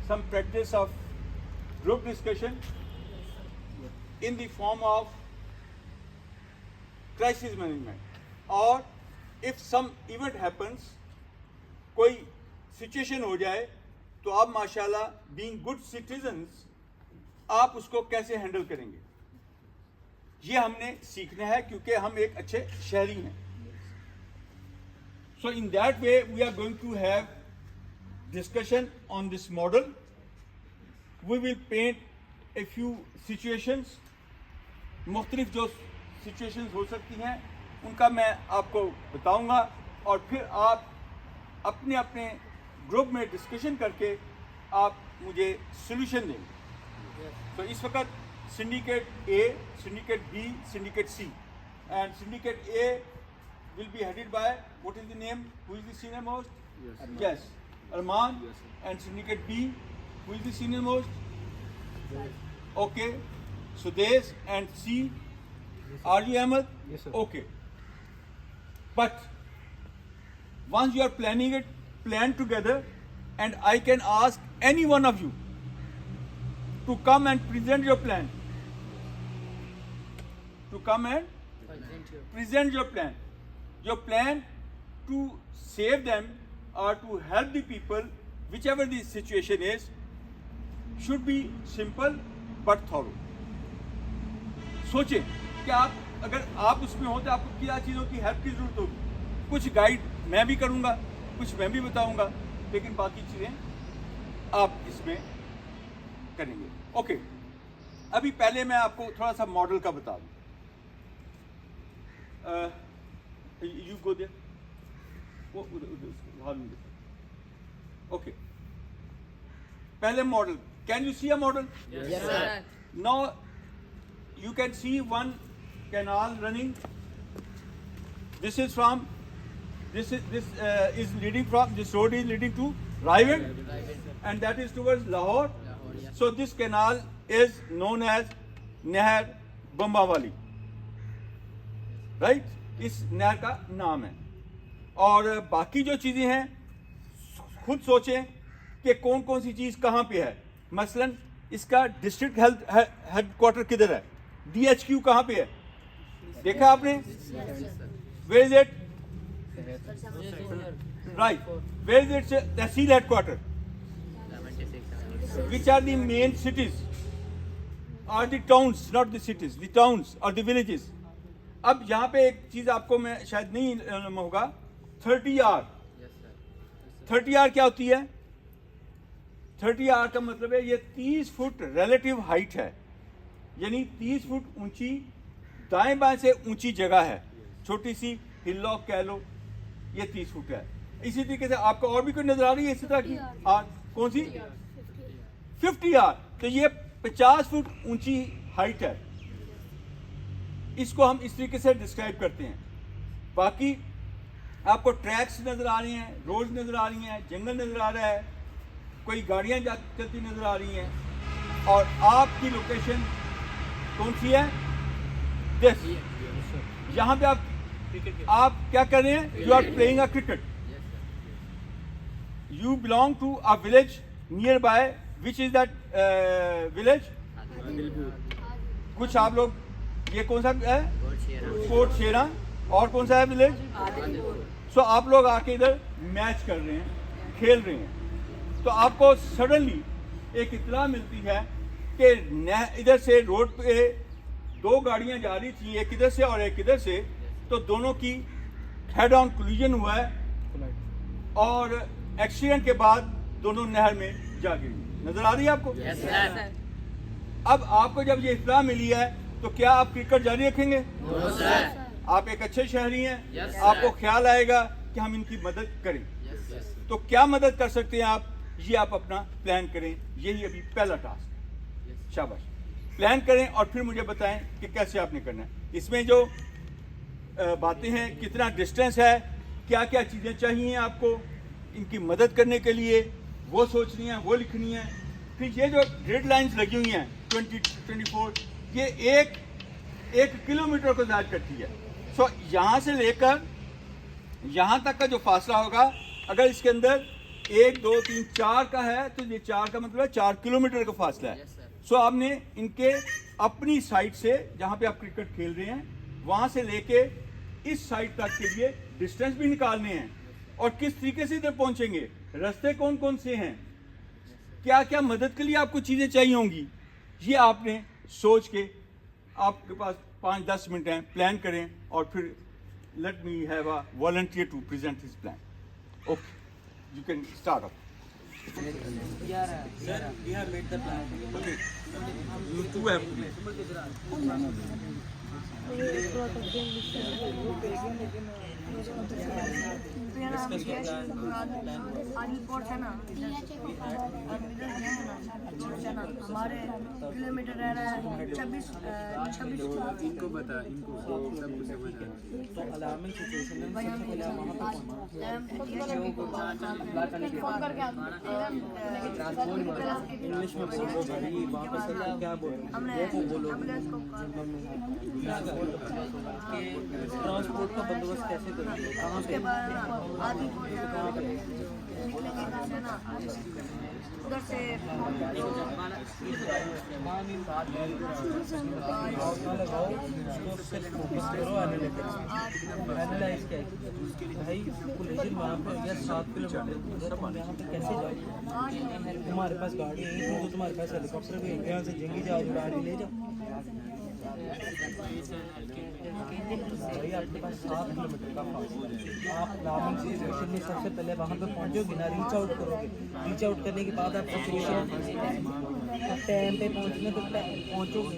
some practice of group discussion in the form of crisis management, or if some event happens, कोई situation हो जाए, तो आप माशाल्लाह बीइंग गुड सिटीजन्स आप उसको कैसे हैंडल करेंगे, ये हमने सीखना है, क्योंकि हम एक अच्छे शहरी हैं. So in that way we are going to have discussion on this model. We will paint a few situations. मुख्तलिफ जो situations हो सकती हैं उनका मैं आपको बताऊंगा, और फिर आप अपने अपने ग्रुप में डिस्कशन करके आप मुझे सोल्यूशन देंगे. तो इस वक्त syndicate A, syndicate B, syndicate C, and syndicate A will be headed by, what is the name, who is the senior most? Yes, Arman. Yes, and syndicate B, who is the senior most? Okay, Sudesh. And C, are you Ahmed? Yes, sir. Okay, but once you are planning it, plan together, and I can ask any one of you to come and present your plan. To come and present your plan. Your plan to save them or to help the people, whichever the situation is, should be simple but thorough. सोचें कि आप अगर आप उसमें हो तो आपको क्या चीज़ों की हेल्प की ज़रूरत होगी. कुछ गाइड मैं भी करूँगा, कुछ मैं भी बताऊँगा, लेकिन बाकी चीज़ें आप इसमें करेंगे. ओके, अभी पहले मैं आपको थोड़ा सा मॉडल का बता दूँ. You go there. Okay. पहले model. Can you see a model? Yes, sir. Now you can see one canal running. This is leading from, this road is leading to Rawalpindi, and that is towards Lahore. So this canal is known as Nehar Bambawali, right? इस नहर का नाम है. और बाकी जो चीज़ें हैं खुद सोचें कि कौन कौन सी चीज़ कहाँ पे है. मसलन इसका डिस्ट्रिक्ट हेल्थ हेडक्वार्टर किधर है, DHQ कहाँ पे है, देखा आपने? Where is it? Right. Where is its tehsil headquarter? Which are the main cities और the towns, not the cities, the towns और द विलेजेस. अब यहाँ पे एक चीज आपको मैं शायद नहीं होगा, 30R. 30R क्या होती है? 30R का मतलब है ये 30 फुट रिलेटिव हाइट है, यानी 30 फुट ऊंची दाएं बाएं से ऊंची जगह है. छोटी सी हिलॉक कह लो, ये 30 फुट है. इसी तरीके से आपको और भी कोई नजर आ रही है इसी तरह की? कौन सी? 50R. तो ये 50 फुट ऊंची हाइट है. इसको हम इस तरीके से डिस्क्राइब करते हैं. बाकी आपको ट्रैक्स नज़र आ रही हैं, रोड्स नज़र आ रही हैं, जंगल नज़र आ रहा है, कोई गाड़ियाँ चलती नज़र आ रही हैं. और आपकी लोकेशन कौन सी है? दिस. यहाँ पे आप क्या कर रहे हैं? You are playing a cricket. You belong to a village nearby. Which is that village? कुछ आप लोग, ये कौन सा है? कोट शेरा. और कौन सा है विलेज? सो आप लोग आके इधर मैच कर रहे हैं, खेल रहे हैं, तो आपको सडनली एक इत्तला मिलती है कि इधर से रोड पे 2 गाड़ियां जा रही थी, एक इधर से और एक इधर से, तो दोनों की हेड ऑन कोलिजन हुआ है और एक्सीडेंट के बाद दोनों नहर में जा गिरी. नजर आ रही है आपको? Yes, sir. अब आपको जब ये इत्तला मिली है तो क्या आप क्रिकेट जारी रखेंगे? No, sir. आप एक अच्छे शहरी हैं. Yes, sir. आपको ख्याल आएगा कि हम इनकी मदद करें. Yes, yes. तो क्या मदद कर सकते हैं आप, ये आप अपना प्लान करें. यही अभी पहला टास्क है. शाबाश. प्लान करें और फिर मुझे बताएं कि कैसे आपने करना है. इसमें जो बातें हैं, कितना डिस्टेंस है, क्या क्या चीज़ें चाहिए आपको इनकी मदद करने के लिए, वो सोचनी है, वो लिखनी है. फिर ये जो ग्रिड लाइंस लगी हुई हैं 20-24, ये एक किलोमीटर को ज़ाहिर करती है. यहाँ से लेकर यहाँ तक का जो फासला होगा, अगर इसके अंदर 1 2 3 4 का है तो ये 4 का मतलब है 4 किलोमीटर का फासला है। सो आपने इनके अपनी साइड से जहां पे आप क्रिकेट खेल रहे हैं वहां से लेके इस साइड तक के लिए डिस्टेंस भी निकालने हैं और किस तरीके से इधर पहुंचेंगे, रास्ते कौन कौन से हैं, क्या क्या मदद के लिए आपको चीज़ें चाहिए होंगी, ये आपने सोच के आपके पास 5-10 मिनट हैं, प्लान करें और फिर let me have a volunteer to present his plan. Okay, you can start up. Sir, we have made the plan. Okay, you two have to make. Adilpur है ना, हमारे किलोमीटर रह रहा है 26। इनको बता, इनको सब कुछ समझ आ तो अलार्मिंग सिचुएशन में सबसे पहले आप वहाँ पे इंग्लिश में बोलो भाई, वहाँ पे सब क्या बोलो, बोलो ट्रांसपोर्ट का बंदोबस्त कैसे करोगे, कहाँ पे उधर से भाई कोलिजन वहाँ पे हो गया 7 किलोमीटर, यहाँ पे कैसे जाओ, तुम्हारे पास गाड़ी है तो तुम्हारे पास हेलीकॉप्टर भी है, यहाँ से जंगी जाओ गाड़ी ले जाओ भाई, आपके पास 7 किलोमीटर का फासला है। आप अलार्मिंग सिचुएशन में सबसे पहले वहाँ पे पहुँचोगे ना, रीच आउट करोगे, रीच आउट करने के बाद आप सिचुएशन टाइम पे पहुँचने तो पहुँचोगे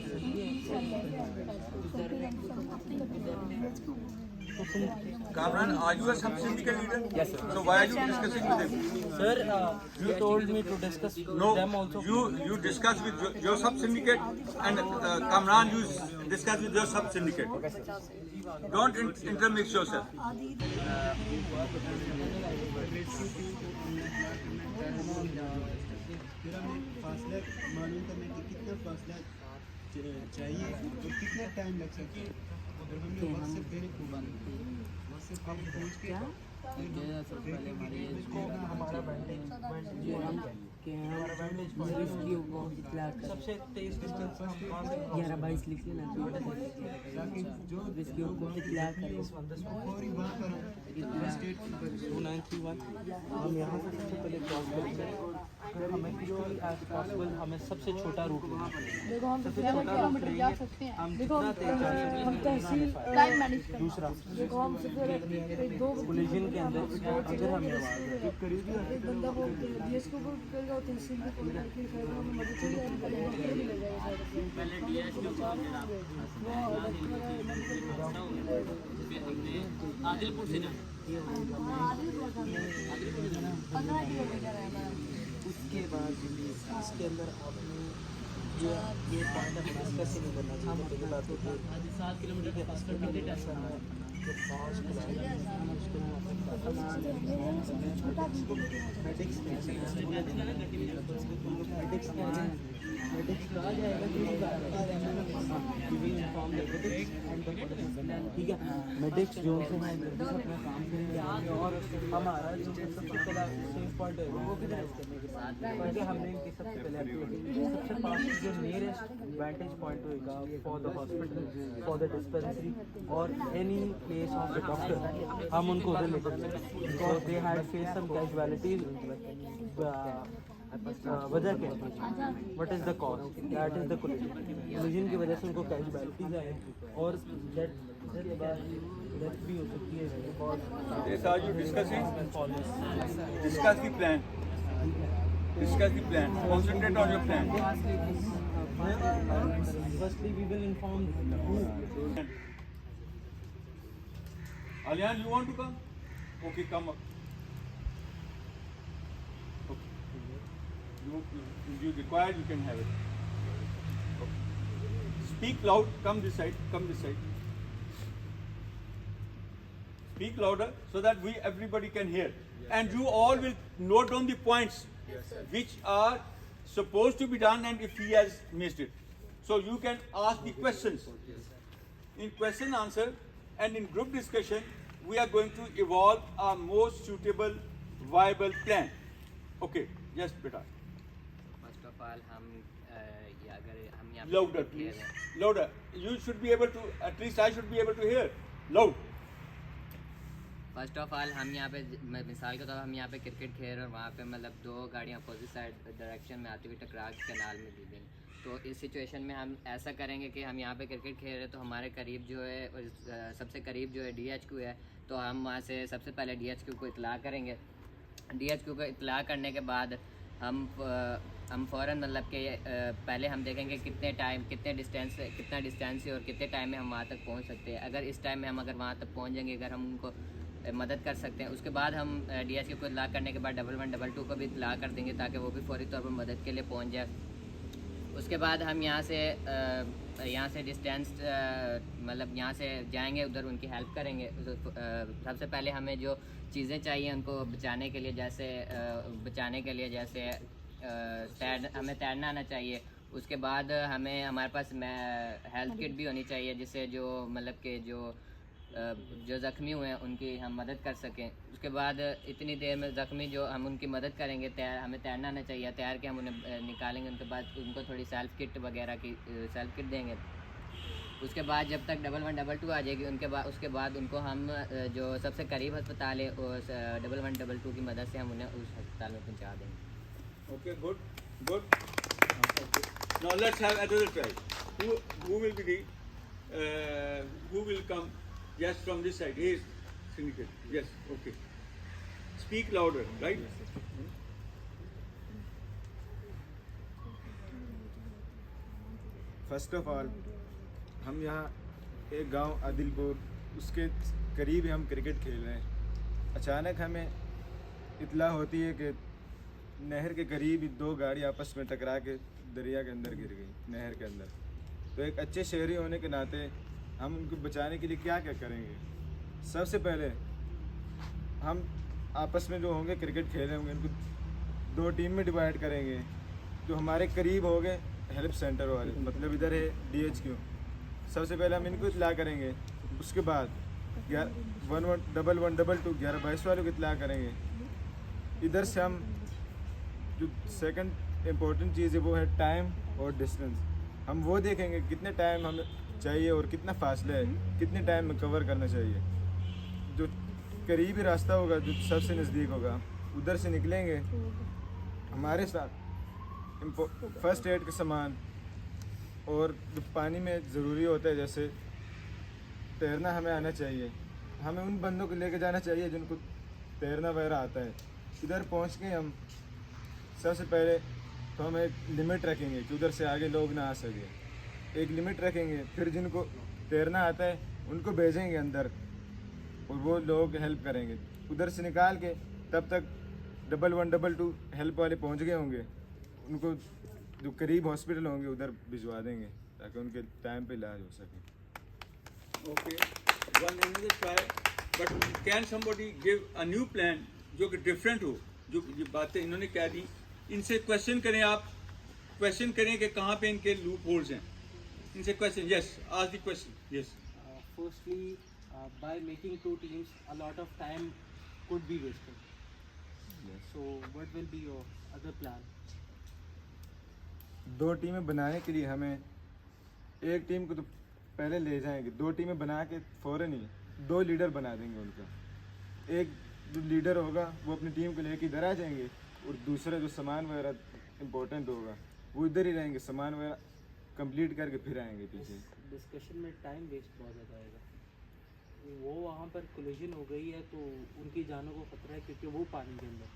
Kamran, are you a sub-syndicate leader? Yes, sir. So why are you discussing with him? Sir, you told me to discuss No, them also. you discuss with your sub-syndicate and Kamran, you discuss with your sub-syndicate. Okay, sir. Don't intermix yourself. फिर हमें फासला मालूम करना कि कितना फासला चाहिए और कितना टाइम लग सकता है, और हमने व्हाट्सएप पे पहुँच के सबसे तेज डिस्टेंस 11-22 लिख लेना, ताकि जो रिस्क्यू को कितना करें फौरी वहाँ पर स्टेट 2931 हम यहाँ से सबसे पहले क्रॉस करेंगे, फिर हमें जो एज पॉसिबल हमें सबसे छोटा रूट लेना पड़ेगा, देखो हम सबसे छोटा रूट लेंगे, हम जितना तेज जा हम सकें तहसील टाइम मैनेज करना। दूसरा देखो हम सबसे पहले दो कोलिजन के अंदर अगर हमें एक बंदा वो डीएस को करेगा और तहसील को करेगा, हमें मदद चाहिए आदिलपुर से ना 15 किलोमीटर है। उसके बाद इसके अंदर आपने ये पॉइंट ऑफ डिस्कस ही नहीं करना चाहिए, मेरे बात होती है 7 किलोमीटर के पास कर कितने टेस्ट करना है ठीक है, मेडिक्स जो से हैं जल्दी से अपना काम करेंगे आगे, और हमारा जो सबसे पहला सेफ पॉइंट है वो किधर है करने के बाद, क्योंकि हमने इनकी सबसे पहले सबसे पास जो नियरेस्ट वेंटेज पॉइंट होगा for the hospital, for the dispensary और any place of the doctor, हम उनको उधर लेकर चलेंगे, because they had face some casualties. वजह क्या है, what is the cause, that is the collision की वजह से उनको कैजुअलिटीज आए और डेथ भी हो सकती है। Yes, are you discussing? Discuss the plan. Discuss the plan. Concentrate on your plan. Firstly, we will inform who. Alyan, you want to come? Okay, come up. Okay. If you require, you can have it. Okay. Speak loud. Come this side. Come this side. Speak louder so that everybody can hear. And you all will note down the points which are supposed to be done and if he has missed it. So you can ask the questions. In question answer and in group discussion, we are going to evolve our most suitable, viable plan. Okay yes बेटा first of all हम ये अगर हम यहाँ louder please louder you should be able to at least I should be able to hear loud first of all हम यहाँ पे मिसाल के तौर पर हम यहाँ पे क्रिकेट खेल रहे हैं और वहाँ पे मतलब दो गाड़ियाँ अपोजिट साइड डायरेक्शन में आती हुई टकरा के कैनाल में गिर गई। तो इस सिचुएशन में हम ऐसा करेंगे कि हम यहाँ पे क्रिकेट खेल रहे हैं तो हमारे करीब जो है सबसे करीब जो है DHQ है, तो हम वहाँ से सबसे पहले DHQ को इतला करेंगे। DHQ को इतला करने के बाद हम फ़ौरन मतलब कि पहले हम देखेंगे कितना डिस्टेंस है और कितने टाइम में हम वहाँ तक पहुँच सकते हैं। अगर इस टाइम में हम वहाँ तक पहुँच जाएंगे, अगर हम उनको मदद कर सकते हैं, उसके बाद हम DHQ को इतला करने के बाद 1112 को भी इतला कर देंगे ताकि वो भी फौरी तौर पर मदद के लिए पहुँच जाए। उसके बाद हम यहाँ से डिस्टेंस मतलब यहाँ से जाएंगे, उधर उनकी हेल्प करेंगे। सबसे पहले हमें जो चीज़ें चाहिए उनको बचाने के लिए जैसे हमें तैरना आना चाहिए। उसके बाद हमारे पास हेल्थ किट भी होनी चाहिए जिससे जो मतलब कि जो ज़ख्मी हुए हैं उनकी हम मदद कर सकें। उसके बाद इतनी देर में ज़ख्मी जो हम उनकी मदद करेंगे, हमें तैरना आना चाहिए, तैर के हम उन्हें निकालेंगे। उनके बाद उनको थोड़ी सेल्फ किट देंगे। उसके बाद जब तक 1112 आ जाएगी उसके बाद उनको हम जो सबसे करीब अस्पताल है उस 1112 की मदद से हम उन्हें उस अस्पताल में पहुँचा देंगे। okay good okay. Now let's have another try who will be the who will come yes from this side he is syndicate yes okay speak louder right first of all हम यहाँ एक गांव आदिलपुर उसके करीब ही हम क्रिकेट खेल रहे हैं। अचानक हमें इतला होती है कि नहर के करीब ही दो गाड़ी आपस में टकरा के दरिया के अंदर गिर गई, नहर के अंदर। तो एक अच्छे शहरी होने के नाते हम उनको बचाने के लिए क्या क्या करेंगे। सबसे पहले हम आपस में जो होंगे क्रिकेट खेल रहे होंगे इनको दो टीम में डिवाइड करेंगे। जो हमारे करीब हो गए हेल्प सेंटर वाले, मतलब इधर है DHQ, सबसे पहले हम इनको इतला करेंगे। उसके बाद 1112 1122 वालों को इतला करेंगे। इधर से हम जो सेकंड इम्पोर्टेंट चीज़ है वो है टाइम और डिस्टेंस। हम वो देखेंगे कितने टाइम हमें चाहिए और कितना फासला है, कितने टाइम में कवर करना चाहिए। जो करीबी रास्ता होगा, जो सबसे नज़दीक होगा, उधर से निकलेंगे। हमारे साथ फर्स्ट एड का सामान और जो पानी में ज़रूरी होता है जैसे तैरना हमें आना चाहिए। हमें उन बंदों को लेके जाना चाहिए जिनको तैरना वगैरह आता है। इधर पहुंच के हम सबसे पहले तो हम एक लिमिट रखेंगे कि उधर से आगे लोग ना आ सके। एक लिमिट रखेंगे, फिर जिनको तैरना आता है उनको भेजेंगे अंदर और वो लोग हेल्प करेंगे। उधर से निकाल के तब तक 1112 हेल्प वाले पहुंच गए होंगे, उनको जो करीब हॉस्पिटल होंगे उधर भिजवा देंगे ताकि उनके टाइम पे इलाज हो सके। okay one another try but can somebody give a new plan जो कि डिफरेंट हो। जो ये बातें इन्होंने क्या दी, इनसे क्वेश्चन करें, आप क्वेश्चन करें कि कहाँ पे इनके लूप होल्स हैं। इनसे question yes ask the question yes Firstly, by making two teams, a lot of time could be wasted. So, what will be your other plan? दो टीमें बनाने के लिए हमें एक टीम को तो पहले ले जाएंगे, दो टीमें बना के फ़ौरन ही दो लीडर बना देंगे उनका। एक जो लीडर होगा वो अपनी टीम को लेके इधर आ जाएंगे और दूसरा जो सामान वगैरह इम्पोर्टेंट होगा वो इधर ही रहेंगे, सामान वगैरह कंप्लीट करके फिर आएंगे पीछे। डिस्कशन में टाइम वेस्ट बहुत ज़्यादा आएगा। वो वहाँ पर कोलिजन हो गई है तो उनकी जानों को खतरा है क्योंकि वो पानी के अंदर।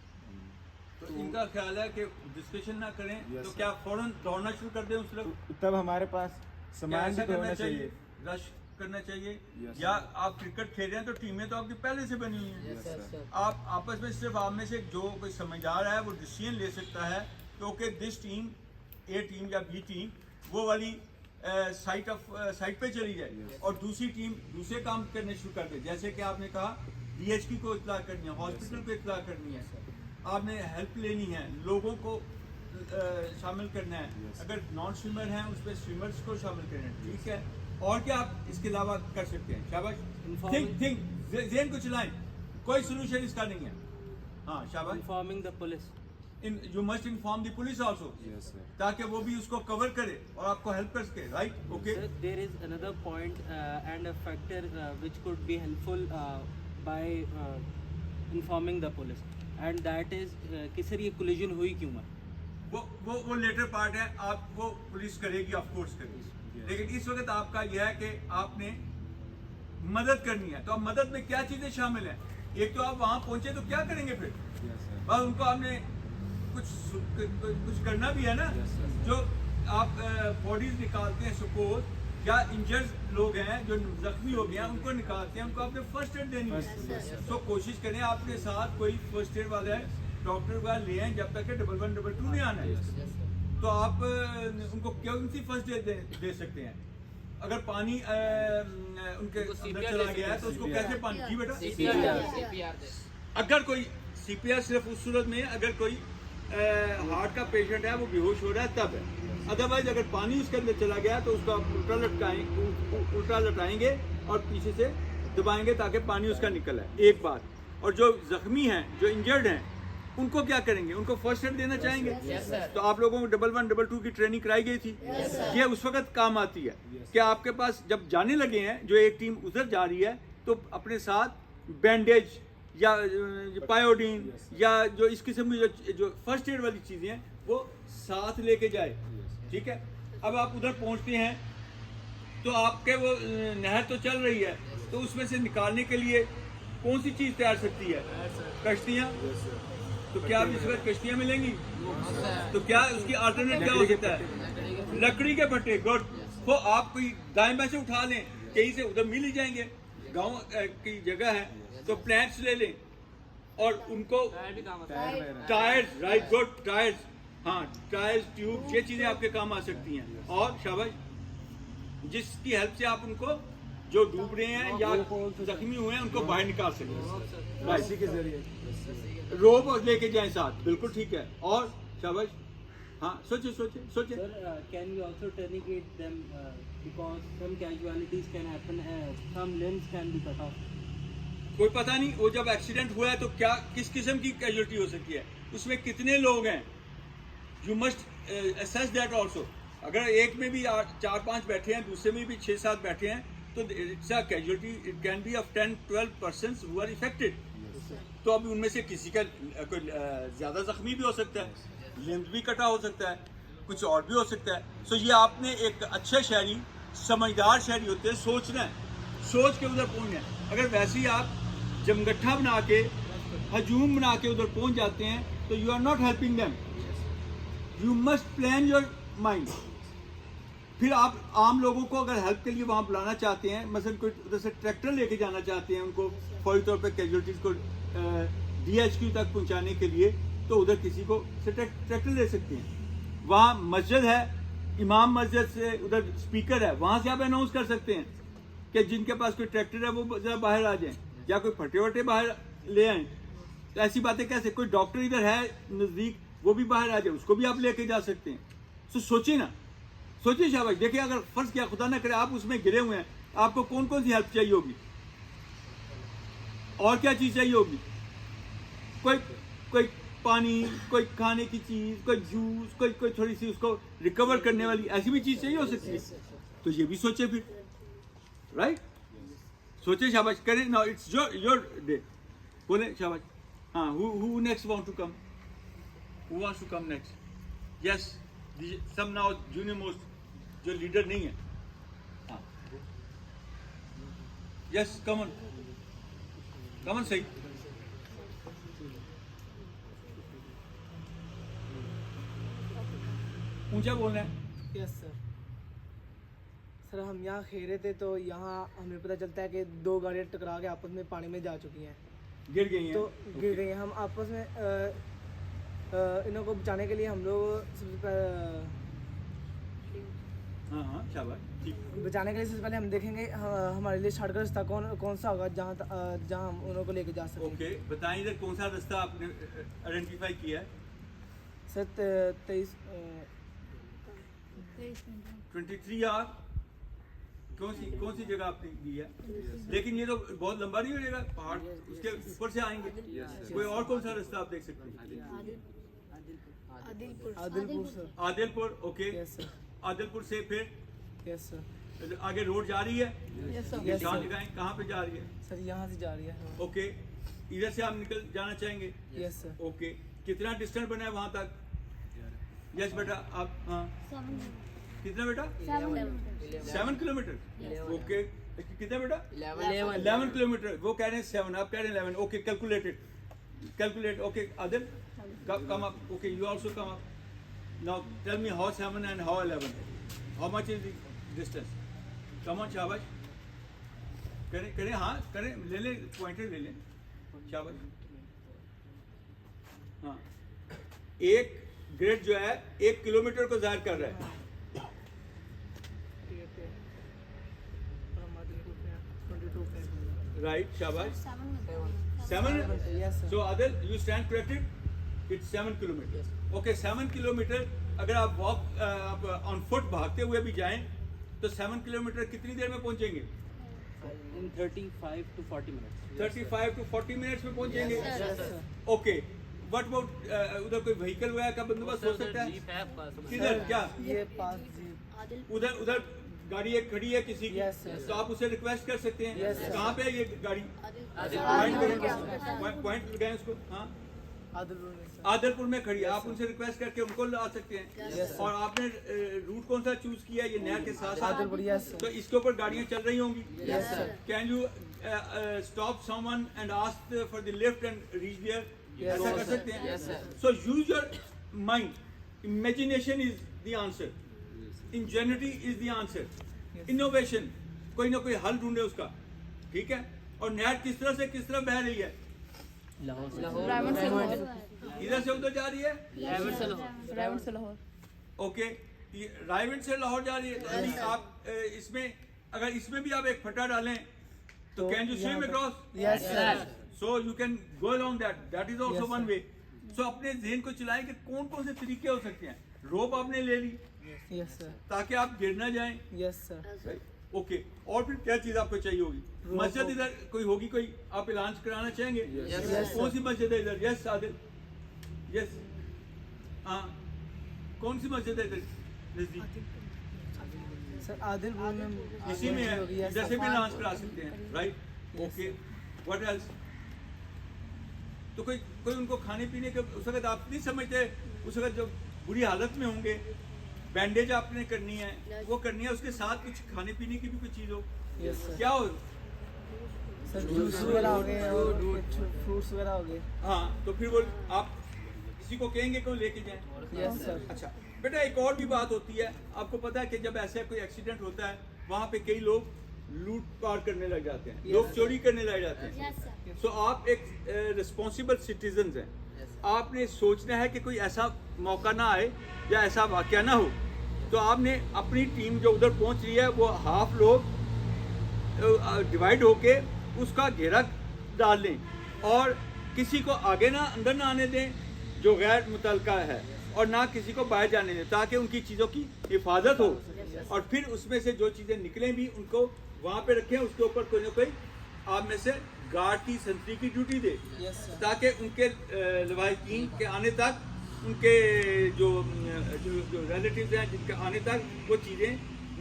तो इनका ख्याल है कि डिस्कशन ना करें तो क्या फौरन दौड़ना शुरू कर दें उस वक्त। तब हमारे पास सामान भी तो होना चाहिए, रश करना चाहिए। Yes, या आप क्रिकेट खेल रहे हैं तो टीमें तो आपकी पहले से बनी हुई हैं। Yes, sir. आप आपस में सिर्फ आप में से जो कोई समझदार है वो डिसीजन ले सकता है कि okay this team A team या B टीम वो वाली साइट पे चली जाए और दूसरी टीम दूसरे काम करने शुरू कर दे। जैसे कि आपने कहा DHQ को इत्तला करनी है, हॉस्पिटल को इत्तला करनी है, आपने हेल्प लेनी है, लोगों को शामिल करना है। अगर नॉन स्विमर हैं उस पर स्विमर्स को शामिल करना है, ठीक है। और क्या आप इसके अलावा कर सकते हैं? शाबाश, थिंक ज़हन को चलाएं, कोई सोल्यूशन इसका नहीं है। हाँ शाबाश। Informing the police. You must inform the police also, Yes, sir. ताकि वो भी उसको कवर करे और आपको हेल्प कर सके, right? Okay. Sir, there is another point and a factor which could be helpful by informing the police, and that is कि सर ये collision हुई क्यों है? वो लेटर पार्ट है, आप वो पुलिस करेगी, ऑफ कोर्स करेगी, लेकिन इस वक्त आपका यह है कि आपने मदद करनी है। तो अब मदद में क्या चीजें शामिल हैं? एक तो आप वहां पहुंचे तो क्या करेंगे फिर? Yes, sir. बस उनको आपने कुछ करना भी है ना। Yes, sir. जो आप बॉडीज निकालते हैं, सपोज या इंजर्ड लोग हैं जो जख्मी हो गए हैं, उनको निकालते हैं, उनको आपने फर्स्ट एड देनी है। तो कोशिश करें आपके साथ कोई फर्स्ट एड वाला है, डॉक्टर वगैरह ले आए जब तक कि 112 नहीं आना है। तो आप उनको कौन सी फर्स्ट एड दे सकते हैं? अगर पानी उनके अंदर चला गया है तो उसको कैसे पानी? जी बेटा, CPR दे। अगर कोई CPR सिर्फ उस सूरत में है अगर कोई हार्ट का पेशेंट है, वो बेहोश हो रहा है, तब है। अदरवाइज अगर पानी उसके अंदर चला गया तो उसको आप उल्टा लटाएंगे और पीछे से दबाएंगे ताकि पानी उसका निकल आए, एक बात। और जो जख्मी हैं, जो इंजर्ड हैं, उनको क्या करेंगे? उनको फर्स्ट एड देना चाहेंगे? तो आप लोगों को 112 की ट्रेनिंग कराई गई थी, ये उस वक्त काम आती है कि आपके पास जब जाने लगे हैं, जो एक टीम उधर जा रही है, तो अपने साथ बैंडेज या पायोडीन या जो इस किस्म की जो फर्स्ट एड वाली चीज़ें हैं वो साथ लेके जाए, ठीक है? अब आप उधर पहुंचते हैं तो आपके वो नहर तो चल रही है, तो उसमें से निकालने के लिए कौन सी चीज़ तैयार सकती है? कश्तियाँ। तो क्या अब इस वक्त कश्तियाँ मिलेंगी? तो क्या उसकी अल्टरनेट क्या हो सकता है? लकड़ी के भट्टे। गुड। तो आप कोई दाएं बाएं से उठा लें, कहीं से उधर मिल ही जाएंगे, गांव की जगह है, तो प्लांट्स ले लें और उनको टायर्स, राइट, गुड, टायर्स, हाँ, टायर्स, ट्यूब, ये चीज़ें आपके काम आ सकती हैं। और शाबाश, जिसकी हेल्प से आप उनको जो डूब रहे हैं या जख्मी हुए हैं उनको बाहर निकाल सकें, इसी के जरिए रोप लेके जाएं साथ, बिल्कुल ठीक है। और शाबाश, हाँ, सोचे सोचे सोचे। Sir, can we also tourniquet them because some casualties can happen, some limbs can be cut off. कोई पता नहीं वो जब एक्सीडेंट हुआ है तो क्या किस किस्म की कैजुअलिटी हो सकती है, उसमें कितने लोग हैं, you must assess that also. अगर एक में भी 4-5 बैठे हैं, दूसरे में भी 6-7 बैठे हैं, तो it's a casualty, it can be of 10-12 persons who are affected. तो अब उनमें से किसी का कोई ज़्यादा जख्मी भी हो सकता है, लिम्ब भी कटा हो सकता है, कुछ और भी हो सकता है। सो ये आपने एक अच्छे शहरी, समझदार शहरी होते हैं, सोचना है, सोच के उधर पहुँचना है। अगर वैसे ही आप जमगट्ठा बना के, हजूम बना के उधर पहुँच जाते हैं तो you are not helping them. You must plan your mind. फिर आप आम लोगों को अगर हेल्प के लिए वहाँ बुलाना चाहते हैं, मसलन कोई उधर से ट्रैक्टर लेके जाना चाहते हैं उनको फौरी तौर पे कैजुअलिटीज़ को DHQ तक पहुँचाने के लिए, तो उधर किसी को से ट्रैक्टर ले सकते हैं। वहाँ मस्जिद है, इमाम मस्जिद से उधर स्पीकर है, वहाँ से आप अनाउंस कर सकते हैं कि जिनके पास कोई ट्रैक्टर है वो ज़रा बाहर आ जाएं, या कोई फटे वटे बाहर ले आएँ। तो ऐसी बातें कैसे? कोई डॉक्टर इधर है नज़दीक, वो भी बाहर आ जाए, उसको भी आप लेके जा सकते हैं। तो सोचिए ना, सोचिए शाबाश। देखिए, अगर फर्ज किया खुदा ना करे आप उसमें गिरे हुए हैं, आपको कौन कौन सी हेल्प चाहिए होगी और क्या चीज़ चाहिए होगी? कोई पानी, कोई खाने की चीज़, कोई जूस, कोई थोड़ी सी उसको रिकवर करने वाली ऐसी भी चीज़ चाहिए हो सकती है। तो ये भी सोचे फिर, राइट? सोचे, शाबाश करें ना। It's your day. बोले शाबाश। हाँ, who next want to come? Who wants to come next? Yes, some now junior most जो लीडर नहीं है। हाँ, यस, कमन सही। ऊंचा बोलना है। Yes sir. सर, हम यहाँ खेल रहे थे तो यहाँ हमें पता चलता है कि 2 गाड़ियाँ टकरा के आपस में पानी में जा चुकी हैं, गिर गई हैं। तो गिर गई हैं। हम आपस में इन्हों को बचाने के लिए हम लोग सबसे पहले हाँ, शाबाश, ठीक। बचाने के लिए सबसे पहले हम देखेंगे हमारे लिए शॉर्टकट रास्ता कौन सा होगा जहाँ हम उन्हों को लेके जा सकें। ओके, बताएं इधर कौन सा रास्ता आपने आइडेंटिफाई किया है? सर 23 23 आर कौन सी जगह आपने दी है? लेकिन ये तो बहुत लंबा नहीं हो जाएगा, पहाड़ उसके ऊपर से आएंगे। कोई और कौन सा रास्ता आप देख सकते हैं? Adilpur sir. Adilpur, okay. Yes sir. Adilpur से फिर यस सर। आगे रोड जा रही है, यस निशान सर। लगाएं कहाँ पे जा रही है। सर यहाँ से जा रही है। ओके, इधर से आप निकल जाना चाहेंगे। Yes sir. ओके, कितना डिस्टेंस बना है वहाँ तक? यस बेटा, आप हाँ कितना बेटा? 7 किलोमीटर। ओके, कितना बेटा? 11 किलोमीटर। वो कह रहे हैं 7, आप कह रहे हैं 11। Okay, calculate. Okay, Adil come up. Okay, you also come up. Now tell me how 7 and how 11. How much is the distance? Come on, शाबाश। करें हाँ करें, ले लें पॉइंटर ले लें, शाबाश। हाँ, एक ग्रेड जो है 1 किलोमीटर को जाहिर कर रहा है। राइट, शाबाश। 7? Yes sir. So Adil, you stand corrected. It's 7 kilometers. Okay, 7 kilometre अगर आप वॉक ऑन फुट भागते हुए भी जाएं तो 7 किलोमीटर कितनी देर में पहुंचेंगे? In 35 to 40 minutes. 35 to 40 minutes में पहुंचेंगे। ओके, व्हाट अबाउट उधर कोई व्हीकल वगैरह का बंदोबस्त हो सकता है? जीप है पास में। किधर क्या? ये पास जी। उधर गाड़ी एक खड़ी है किसी की, Yes, sir. तो आप उसे रिक्वेस्ट कर सकते हैं। Yes, sir. कहाँ पे है ये गाड़ी? पॉइंट लगाएं उसको। हाँ, आदिलपुर में सर। आदरपुर में खड़ी है, आप उनसे रिक्वेस्ट करके उनको ला सकते हैं। Yes, और आपने रूट कौन सा चूज किया है? ये नहर के साथ साथ, आदिलपुर, yes, sir. तो इसके ऊपर गाड़ियां चल रही होंगी। Yes, sir. Can you stop someone and ask for the lift and reach there? Yes, ऐसा कर sir. सकते हैं। Yes, sir. So use your mind, imagination is the answer, ingenuity is the answer, innovation, कोई ना कोई हल ढूंढे उसका, ठीक है। और नहर किस तरह बह रही है? इधर से उधर जा रही है। ओके, रायगढ़ से लाहौर जा रही है। अभी आप इसमें अगर इसमें भी आप एक फटा डालें तो can you swim across? Yes sir. So you can go along that is also one way. So अपने ज़हन को चलाएं कि कौन कौन से तरीके हो सकते हैं। रोप आपने ले ली यस सर। ताकि आप गिर ना जाएं। Yes sir. ओके, और फिर क्या चीज़ आपको चाहिए होगी? मस्जिद इधर कोई होगी, कोई आप ऐलान कराना चाहेंगे? कौन सी मस्जिद है इधर? यस आदिल, यस हाँ, कौन सी मस्जिद है इधर नजदीक? सर आदिलपुर में इसी में है, इधर से भी ऐलान करा सकते हैं। Right, okay, what else? तो कोई उनको खाने पीने के उस वक्त आप नहीं समझते, उस वक्त जब बुरी हालत में होंगे, बैंडेज आपने करनी है, वो करनी है, उसके साथ कुछ खाने पीने की भी कोई चीज़ हो। Yes sir. क्या हो? सर जूस वगैरह हो गए और फ्रूट्स वगैरह हो गए। हाँ, तो फिर वो आप किसी को कहेंगे कि वो लेके जाएं। Yes sir. अच्छा बेटा, एक और भी बात होती है, आपको पता है कि जब ऐसा कोई एक्सीडेंट होता है वहाँ पे कई लोग लूट पार करने लग जाते हैं, लोग चोरी करने लग जाते हैं। सो आप एक रिस्पॉन्सिबल सिटीजन हैं, आपने सोचना है कि कोई ऐसा मौका ना आए या ऐसा वाकया ना हो। तो आपने अपनी टीम जो उधर पहुंच रही है वो हाफ लोग डिवाइड होके उसका घेरा डाल लें और किसी को आगे ना अंदर ना आने दें जो गैर मुतल्लका है, और ना किसी को बाहर जाने दें, ताकि उनकी चीज़ों की हिफाजत हो। और फिर उसमें से जो चीज़ें निकलें भी उनको वहाँ पे रखें, उसके ऊपर कोई ना कोई आप में से गार्ड की संतरी की ड्यूटी दे, ताकि उनके लवाहिकीन के आने तक, उनके जो रिलेटिव्स हैं जिनके आने तक वो चीज़ें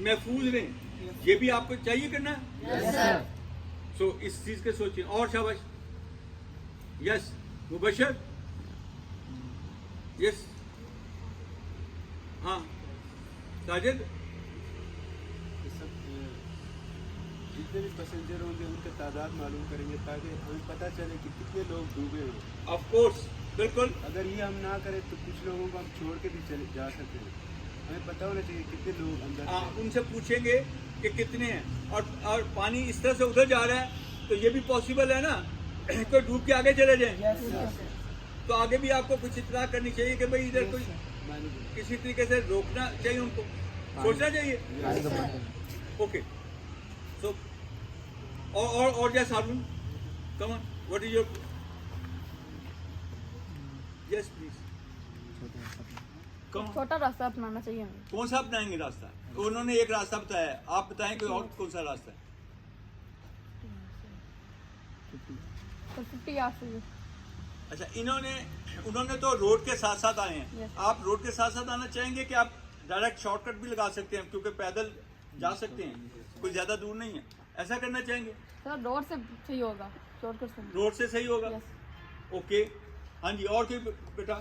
महफूज रहें। ये भी आपको चाहिए करना है। सो इस चीज़ के सोचिए। और शाबाश, यस मुबशर, यस हाँ साजिद, जितने भी पैसेंजर होंगे उनका तादाद मालूम करेंगे ताकि हमें पता चले कि कितने लोग डूबे हैं। ऑफ कोर्स, बिल्कुल। अगर ये हम ना करें तो कुछ लोगों को हम छोड़ के भी चले जा सकते हैं। हमें पता होना चाहिए कितने लोग अंदर हाँ, उनसे पूछेंगे कि कितने हैं, और पानी इस तरह से उधर जा रहा है तो ये भी पॉसिबल है ना कोई डूब के आगे चले जाएं। तो आगे भी आपको कुछ इत्तला करनी चाहिए कि भाई इधर कोई किसी तरीके से रोकना चाहिए, उनको सोचना चाहिए। ओके, सो और जैस Haroon, come on, what is your? Yes please, come. छोटा रास्ता अपनाना चाहिए हमें। कौन सा अपनाएंगे रास्ता? उन्होंने एक रास्ता बताया है, आप बताएं कोई और कौन सा रास्ता है? 50 yards से अच्छा, उन्होंने तो रोड के साथ साथ आए हैं। आप रोड के साथ साथ आना चाहेंगे कि आप डायरेक्ट शॉर्टकट भी लगा सकते हैं, क्योंकि पैदल जा सकते हैं, कोई ज्यादा दूर नहीं है, ऐसा करना चाहेंगे? सर रोड से सही होगा, शॉर्टकट से रोड से सही होगा। ओके, हाँ जी, और कोई बेटा?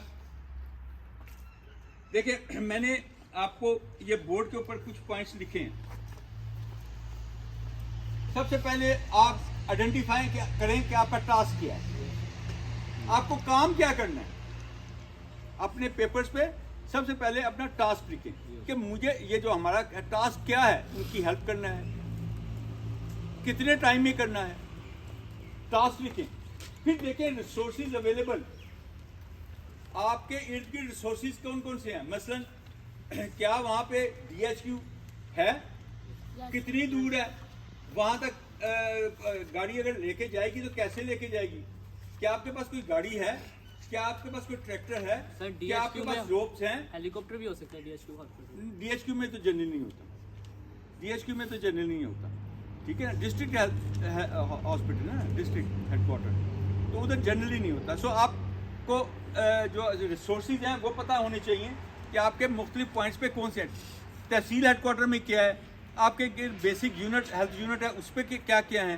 देखिए, मैंने आपको ये बोर्ड के ऊपर कुछ पॉइंट्स लिखे हैं। सबसे पहले आप आइडेंटिफाई करें कि आपका टास्क क्या है, आपको काम क्या करना है। अपने पेपर्स पे सबसे पहले अपना टास्क लिखें कि मुझे ये जो हमारा टास्क क्या है, उनकी हेल्प करना है, कितने टाइम में करना है, टास्क लिखें। फिर देखें रिसोर्सेज अवेलेबल, आपके इर्द गिर्द रिसोर्सेज कौन कौन से हैं। मसलन क्या वहाँ पे DHQ है, कितनी दूर है वहाँ तक, गाड़ी अगर लेके जाएगी तो कैसे लेके जाएगी, क्या आपके पास कोई गाड़ी है, क्या आपके पास कोई ट्रैक्टर है, सर, क्या आपके पास रोप्स हैं। हेलीकॉप्टर भी हो सकता है DHQ हॉस्पिटल। DHQ में तो जनरल नहीं होता, DHQ में तो जनरल नहीं होता, ठीक है ना। डिस्ट्रिक्ट हॉस्पिटल है ना, डिस्ट्रिक्ट हेडक्वार्टर, तो उधर जनरली नहीं होता। सो आपको जो रिसोर्सेज हैं वो पता होने चाहिए कि आपके मुख्तलिफ पॉइंट्स पे कौन से हैं। तहसील हेडक्वार्टर में क्या है, आपके बेसिक यूनिट हेल्थ यूनिट है उस पर क्या क्या है,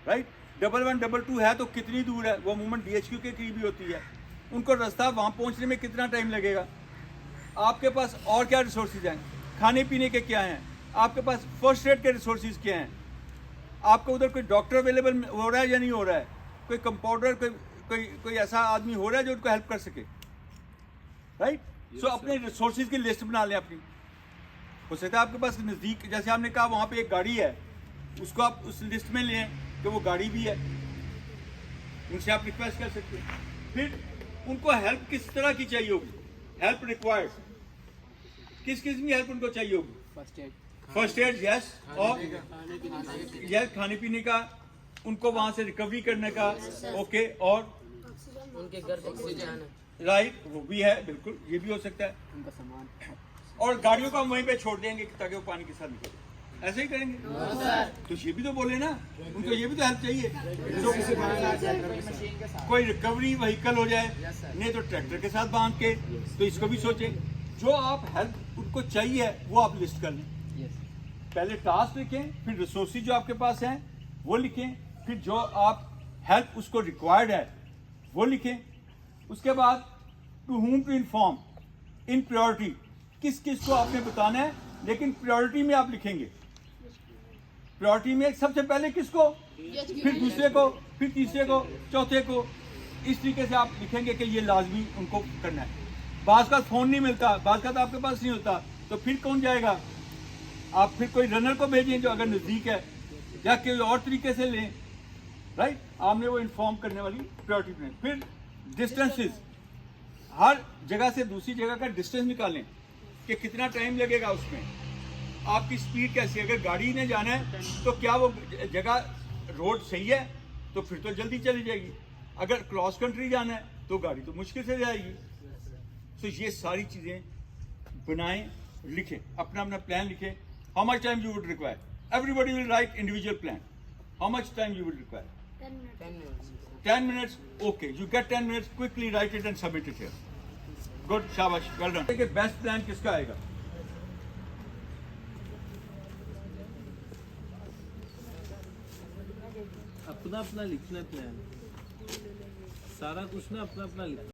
राइट। 1122 है तो कितनी दूर है, वो अमूमन DHQ के करीब ही होती है। उनको रास्ता वहाँ पहुँचने में कितना टाइम लगेगा। आपके पास और क्या रिसोर्सेज हैं, खाने पीने के क्या हैं, आपके पास फर्स्ट एड के रिसोर्सेज क्या हैं, आपको उधर कोई डॉक्टर अवेलेबल हो रहा है या नहीं हो रहा है, कोई कंपाउंडर, कोई ऐसा आदमी हो रहा है जो उनको हेल्प कर सके, राइट। सो अपने रिसोर्सेज की लिस्ट बना लें अपनी। हो सकता है आपके पास नज़दीक, जैसे आपने कहा वहाँ पे एक गाड़ी है, उसको आप उस लिस्ट में लें कि वो गाड़ी भी है, उनसे आप रिक्वेस्ट कर सकते हैं। फिर उनको हेल्प किस तरह की चाहिए होगी, हेल्प रिक्वायर्ड, किस किस्म की हेल्प उनको चाहिए होगी। फर्स्ट एड यस, और यस खाने पीने का, उनको वहाँ से रिकवरी करने का, ओके, और उनके घर ऑक्सीजन राइट, वो भी है, बिल्कुल ये भी हो सकता है। उनका सामान, और गाड़ियों को हम वहीं पे छोड़ देंगे ताकि वो पानी के साथ निकले, ऐसे ही करेंगे। तो ये भी तो बोले ना, उनको ये भी तो हेल्प चाहिए। तो कोई रिकवरी व्हीकल हो जाए, नहीं तो ट्रैक्टर के साथ बांध के, तो इसको भी सोचें। जो आप हेल्प उनको चाहिए वो आप लिस्ट कर लें। पहले टास्क लिखें, फिर रिसोर्सेज जो आपके पास हैं वो लिखें, फिर जो आप हेल्प उसको रिक्वायर्ड है वो लिखें। उसके बाद to whom to inform in priority, किस किस को आपने बताना है, लेकिन प्रायोरिटी में आप लिखेंगे। प्रायोरिटी में सबसे पहले किसको, फिर दूसरे को, फिर तीसरे को, चौथे को, इस तरीके से आप लिखेंगे कि ये लाजमी उनको करना है। बाज़ का फ़ोन नहीं मिलता, बाज़ का तो आपके पास नहीं होता, तो फिर कौन जाएगा। आप फिर कोई रनर को भेजें जो अगर नज़दीक है, या कोई और तरीके से लें, राइट। आपने वो इन्फॉर्म करने वाली प्रायोरिटी में। फिर डिस्टेंसेस, हर जगह से दूसरी जगह का डिस्टेंस निकालें कि कितना टाइम लगेगा उसमें, आपकी स्पीड कैसी है। अगर गाड़ी ने जाना है तो क्या वो जगह रोड सही है, तो फिर तो जल्दी चली जाएगी। अगर क्रॉस कंट्री जाना है तो गाड़ी तो मुश्किल से जाएगी। तो ये सारी चीज़ें बनाएं, लिखें, अपना अपना प्लान लिखें। How much time you would require, everybody will write individual plan. How much time you will require, 10 minutes. Okay, you get 10 minutes. Quickly write it and submit it here. Good, शाबाश, well done. देखिए best plan किसका आएगा। अपना अपना लिखना plan, सारा कुछ ना अपना अपना लिखना।